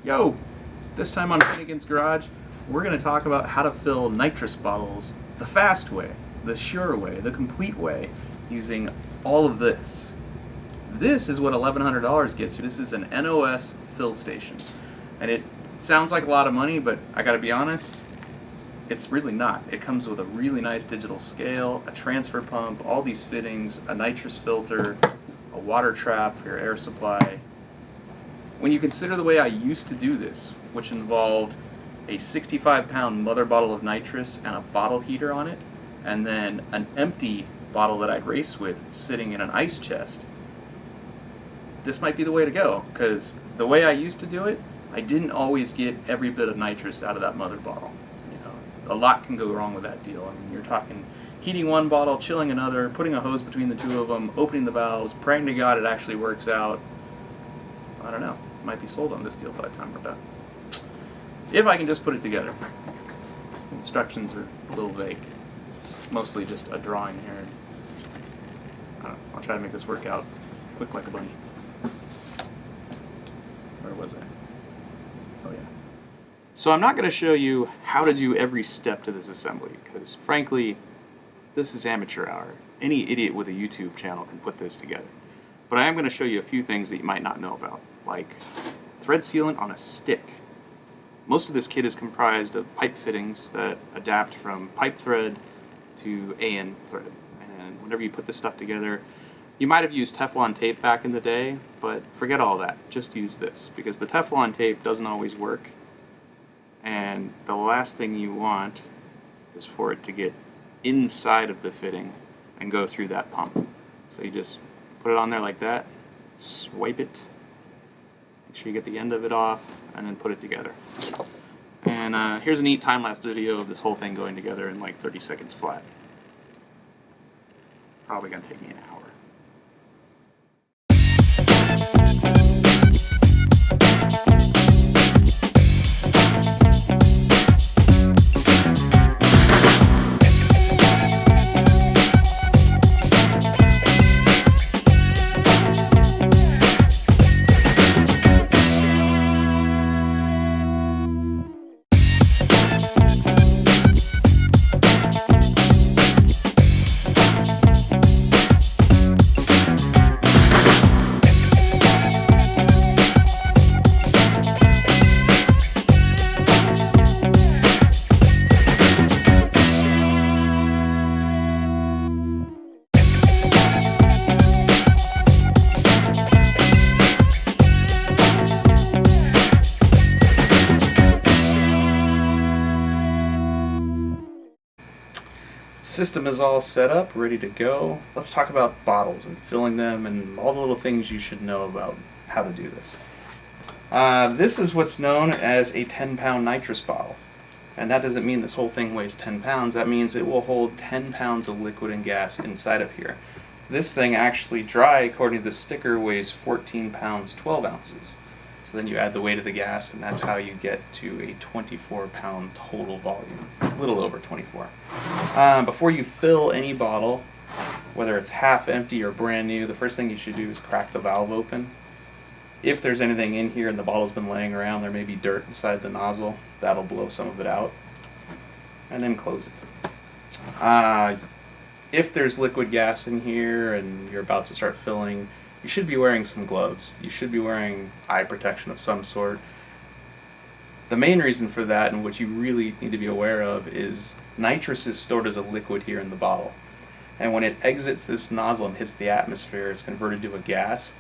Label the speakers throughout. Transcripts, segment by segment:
Speaker 1: Yo! This time on Finnegan's Garage, we're going to talk about how to fill nitrous bottles the fast way, the sure way, the complete way, using all of this. This is what $1,100 gets you. This is an NOS fill station. And it sounds like a lot of money, but I gotta be honest, it's really not. It comes with a really nice digital scale, a transfer pump, all these fittings, a nitrous filter, a water trap for your air supply. When you consider the way I used to do this, which involved a 65-pound mother bottle of nitrous and a bottle heater on it, and then an empty bottle that I'd race with sitting in an ice chest, this might be the way to go, because the way I used to do it, I didn't always get every bit of nitrous out of that mother bottle. You know, a lot can go wrong with that deal. I mean, you're talking heating one bottle, chilling another, putting a hose between the two of them, opening the valves, praying to God it actually works out. I don't know. Might be sold on this deal by the time we're done. If I can just put it together. The instructions are a little vague. Mostly just a drawing here. I don't know, I'll try to make this work out quick like a bunny. Where was I? Oh yeah. So I'm not going to show you how to do every step to this assembly, because frankly, this is amateur hour. Any idiot with a YouTube channel can put this together. But I am going to show you a few things that you might not know about, like thread sealant on a stick. Most of this kit is comprised of pipe fittings that adapt from pipe thread to AN thread. And whenever you put this stuff together, you might have used Teflon tape back in the day, but forget all that. Just use this, because the Teflon tape doesn't always work. And the last thing you want is for it to get inside of the fitting and go through that pump. So you just put it on there like that, swipe it, make sure you get the end of it off, and then put it together. And here's a neat time-lapse video of this whole thing going together in like 30 seconds flat. Probably gonna take me an hour. System is all set up, ready to go. Let's talk about bottles and filling them and all the little things you should know about how to do this. This is what's known as a 10-pound nitrous bottle. And that doesn't mean this whole thing weighs 10 pounds. That means it will hold 10 pounds of liquid and gas inside of here. This thing actually dry, according to the sticker, weighs 14 pounds 12 ounces. So then you add the weight of the gas, and that's how you get to a 24-pound total volume. A little over 24. Before you fill any bottle, whether it's half empty or brand new, the first thing you should do is crack the valve open. If there's anything in here and the bottle's been laying around, there may be dirt inside the nozzle. That'll blow some of it out. And then close it. If there's liquid gas in here and you're about to start filling, you should be wearing some gloves. You should be wearing eye protection of some sort. The main reason for that, and what you really need to be aware of, is nitrous is stored as a liquid here in the bottle. And when it exits this nozzle and hits the atmosphere, it's converted to a gas,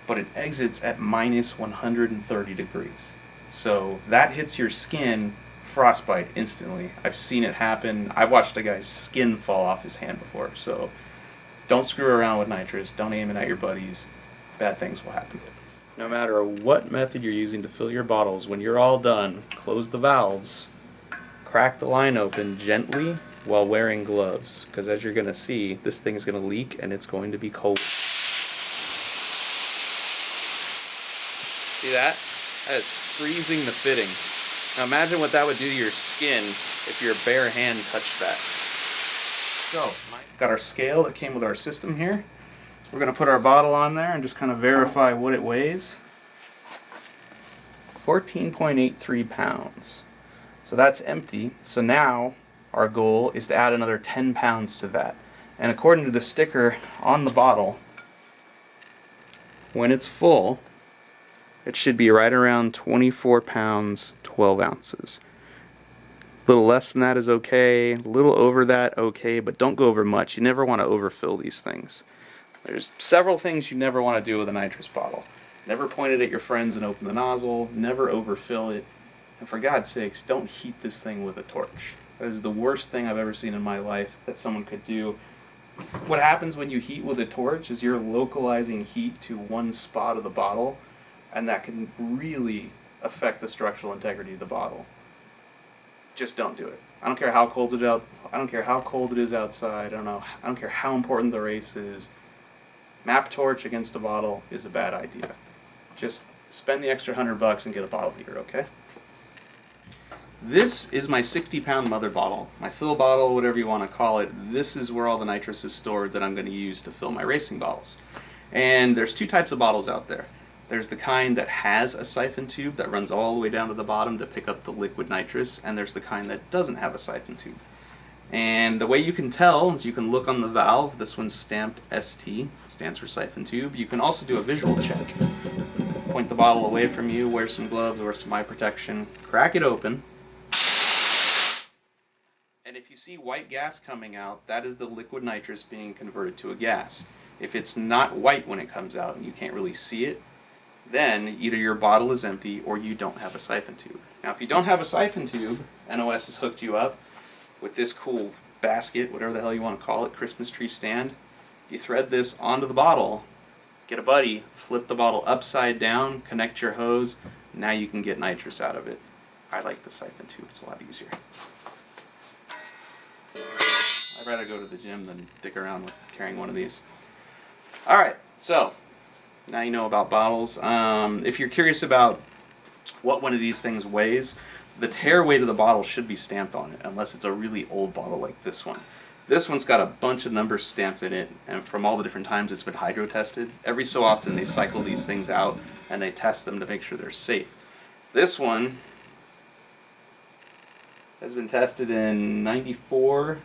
Speaker 1: but it exits at minus 130 degrees. So that hits your skin, frostbite instantly. I've seen it happen. I've watched a guy's skin fall off his hand before, so don't screw around with nitrous. Don't aim it at your buddies. Bad things will happen. No matter what method you're using to fill your bottles, when you're all done, close the valves, crack the line open gently while wearing gloves, because as you're going to see, this thing's going to leak and it's going to be cold. See that? That is freezing the fitting. Now imagine what that would do to your skin if your bare hand touched that. So, got our scale that came with our system here. We're going to put our bottle on there and just kind of verify what it weighs. 14.83 pounds. So that's empty. So now our goal is to add another 10 pounds to that. And according to the sticker on the bottle, when it's full, it should be right around 24 pounds, 12 ounces. A little less than that is okay, a little over that okay, but don't go over much. You never want to overfill these things. There's several things you never want to do with a nitrous bottle. Never point it at your friends and open the nozzle, never overfill it, and for God's sakes, don't heat this thing with a torch. That is the worst thing I've ever seen in my life that someone could do. What happens when you heat with a torch is you're localizing heat to one spot of the bottle, and that can really affect the structural integrity of the bottle. Just don't do it. I don't care how cold it out. I don't care how cold it is outside. I don't care how important the race is. Map torch against a bottle is a bad idea. Just spend the extra $100 and get a bottle heater, okay? This is my 60-pound mother bottle, my fill bottle, whatever you want to call it. This is where all the nitrous is stored that I'm going to use to fill my racing bottles. And there's two types of bottles out there. There's the kind that has a siphon tube that runs all the way down to the bottom to pick up the liquid nitrous, and there's the kind that doesn't have a siphon tube. And the way you can tell is you can look on the valve. This one's stamped ST, stands for siphon tube. You can also do a visual check. Point the bottle away from you, wear some gloves, wear some eye protection, crack it open. And if you see white gas coming out, that is the liquid nitrous being converted to a gas. If it's not white when it comes out and you can't really see it, then either your bottle is empty or you don't have a siphon tube. Now if you don't have a siphon tube, NOS has hooked you up with this cool basket, whatever the hell you want to call it, Christmas tree stand. You thread this onto the bottle, get a buddy, flip the bottle upside down, connect your hose, now you can get nitrous out of it. I like the siphon tube, it's a lot easier. I'd rather go to the gym than dick around with carrying one of these. Alright, so now you know about bottles. If you're curious about what one of these things weighs, the tear weight of the bottle should be stamped on it, unless it's a really old bottle like this one. This one's got a bunch of numbers stamped in it, and from all the different times it's been hydro tested. Every so often they cycle these things out and they test them to make sure they're safe. This one has been tested in 94,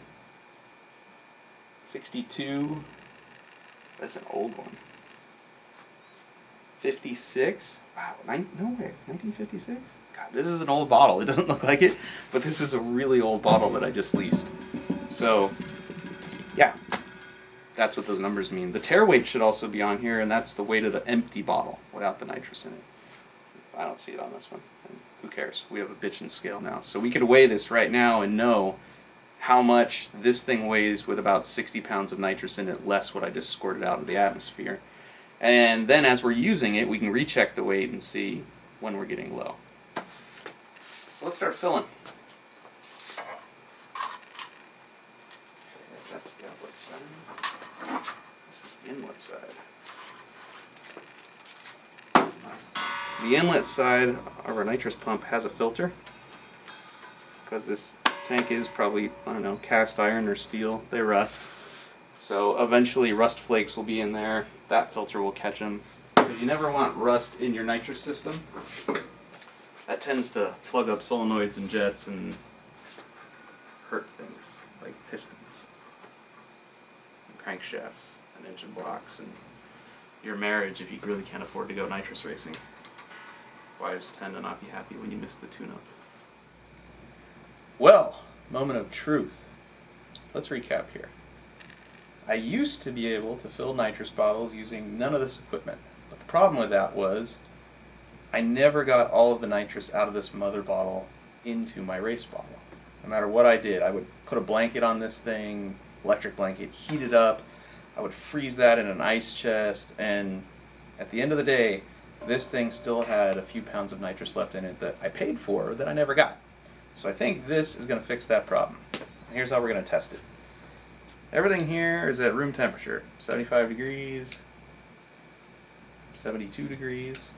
Speaker 1: 62, that's an old one, 56, wow, no way, 1956? God, this is an old bottle. It doesn't look like it, but this is a really old bottle that I just leased. So, yeah, that's what those numbers mean. The tear weight should also be on here, and that's the weight of the empty bottle without the nitrous in it. I don't see it on this one. And who cares? We have a bitchin' scale now. So we could weigh this right now and know how much this thing weighs with about 60 pounds of nitrous in it, less what I just squirted out of the atmosphere. And then as we're using it, we can recheck the weight and see when we're getting low. So let's start filling. That's the outlet side. This is the inlet side. The inlet side of our nitrous pump has a filter, because this tank is probably, I don't know, cast iron or steel. They rust. So eventually rust flakes will be in there. That filter will catch them. Because you never want rust in your nitrous system. That tends to plug up solenoids and jets and hurt things like pistons, and crankshafts, and engine blocks, and your marriage if you really can't afford to go nitrous racing. Wives tend to not be happy when you miss the tune-up. Well, moment of truth. Let's recap here. I used to be able to fill nitrous bottles using none of this equipment, but the problem with that was I never got all of the nitrous out of this mother bottle into my race bottle. No matter what I did, I would put a blanket on this thing, electric blanket, heat it up, I would freeze that in an ice chest, and at the end of the day, this thing still had a few pounds of nitrous left in it that I paid for that I never got. So I think this is going to fix that problem. Here's how we're going to test it. Everything here is at room temperature, 75 degrees, 72 degrees.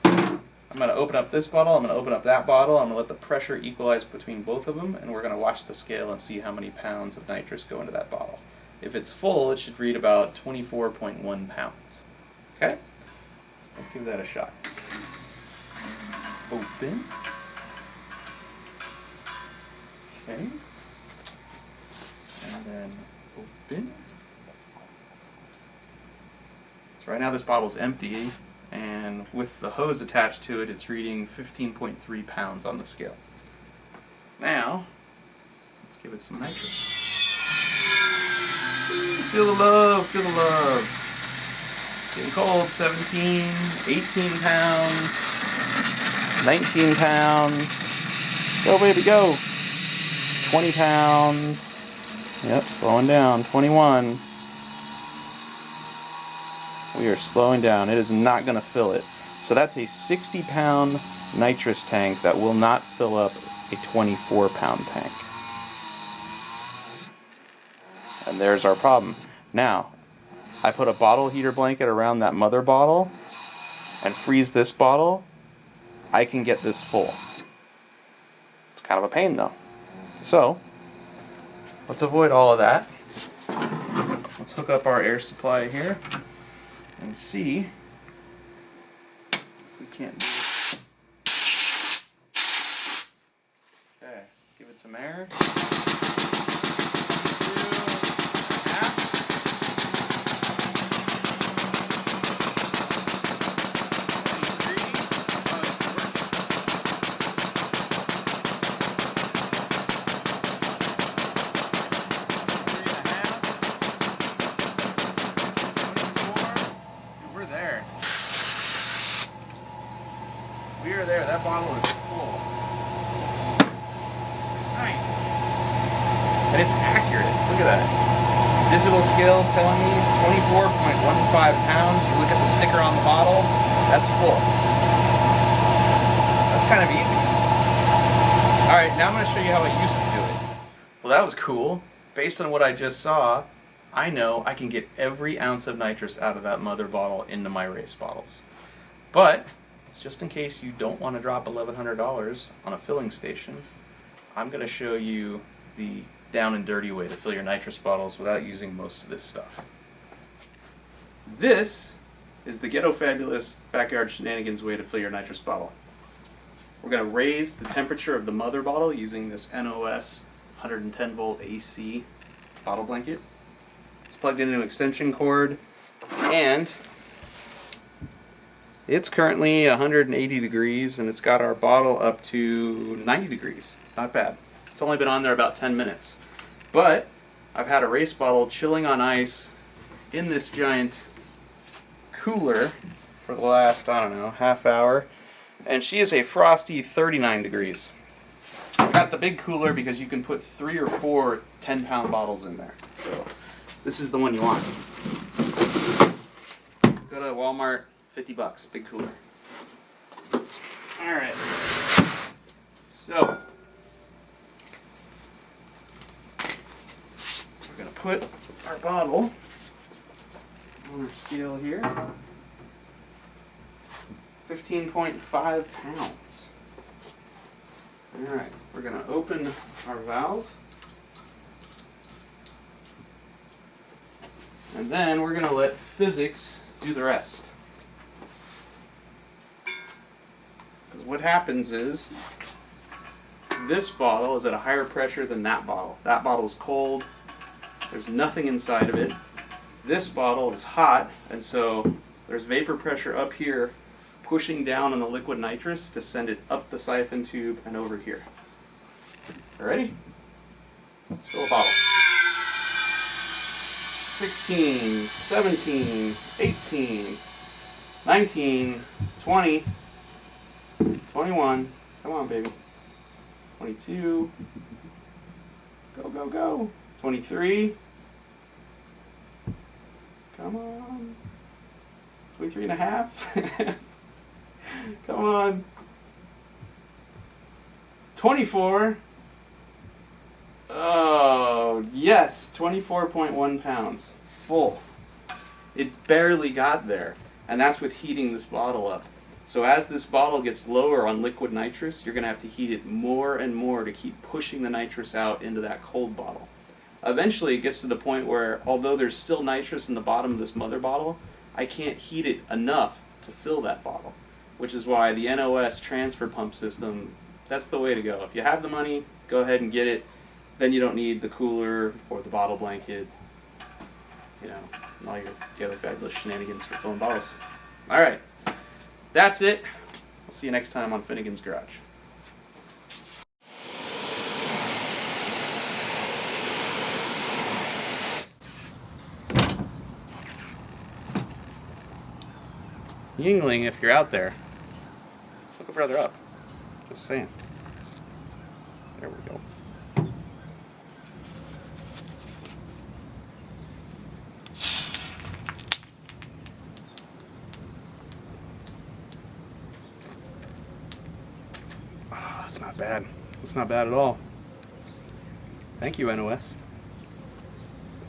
Speaker 1: I'm going to open up this bottle, I'm going to open up that bottle, I'm going to let the pressure equalize between both of them, and we're going to watch the scale and see how many pounds of nitrous go into that bottle. If it's full, it should read about 24.1 pounds. Okay? Let's give that a shot. open. Okay. And then open. So right now this bottle's empty, and with the hose attached to it, it's reading 15.3 pounds on the scale. Now, let's give it some nitrous. Feel the love, feel the love. It's getting cold. 17, 18 pounds, 19 pounds. Go, baby, go. 20 pounds. Yep, slowing down. 21. We are slowing down. It is not going to fill it. So that's a 60-pound nitrous tank that will not fill up a 24-pound tank. And there's our problem. Now, I put a bottle heater blanket around that mother bottle and freeze this bottle. I can get this full. It's kind of a pain though. So, let's avoid all of that. Let's hook up our air supply here and see if we can't do it. Okay, give it some air. 2, we're there. We are there. That bottle is full. Nice. And it's accurate. Look at that. Digital scales telling me 24.15 pounds. You look at the sticker on the bottle, that's full. That's kind of easy. Alright, now I'm going to show you how I used to do it. Well, that was cool. Based on what I just saw, I know I can get every ounce of nitrous out of that mother bottle into my race bottles. But, just in case you don't want to drop $1,100 on a filling station, I'm going to show you the down and dirty way to fill your nitrous bottles without using most of this stuff. This is the Ghetto Fabulous Backyard Shenanigans way to fill your nitrous bottle. We're going to raise the temperature of the mother bottle using this NOS 110 volt AC bottle blanket. It's plugged into an extension cord, and it's currently 180 degrees, and it's got our bottle up to 90 degrees. Not bad. It's only been on there about 10 minutes. But I've had a race bottle chilling on ice in this giant cooler for the last, I don't know, half hour. And she is a frosty 39 degrees. I got the big cooler because you can put 3 or 4 10-pound bottles in there. So this is the one you want. Go to Walmart, $50, big cooler. Alright. So we're going to put our bottle on our scale here. 15.5 pounds. Alright, we're going to open our valve. And then we're going to let physics do the rest. Because what happens is, this bottle is at a higher pressure than that bottle. That bottle is cold. There's nothing inside of it. This bottle is hot, and so there's vapor pressure up here pushing down on the liquid nitrous to send it up the siphon tube and over here. You ready? Let's fill a bottle. 16, 17, 18, 19, 20, 21, come on baby, 22, go, go, go, 23, come on, 23 and a half, come on, 24, oh yes, 24.1 pounds, full. It barely got there, and that's with heating this bottle up. So as this bottle gets lower on liquid nitrous, you're going to have to heat it more and more to keep pushing the nitrous out into that cold bottle. Eventually it gets to the point where, although there's still nitrous in the bottom of this mother bottle, I can't heat it enough to fill that bottle. which is why the NOS transfer pump system, that's the way to go. If you have the money, go ahead and get it. Then you don't need the cooler or the bottle blanket, you know, and all your other fabulous shenanigans for filling bottles. All right, that's it. We'll see you next time on Finnegan's Garage. Yingling, if you're out there, look further up. Just saying. There we go. Oh, that's not bad. That's not bad at all. Thank you, NOS.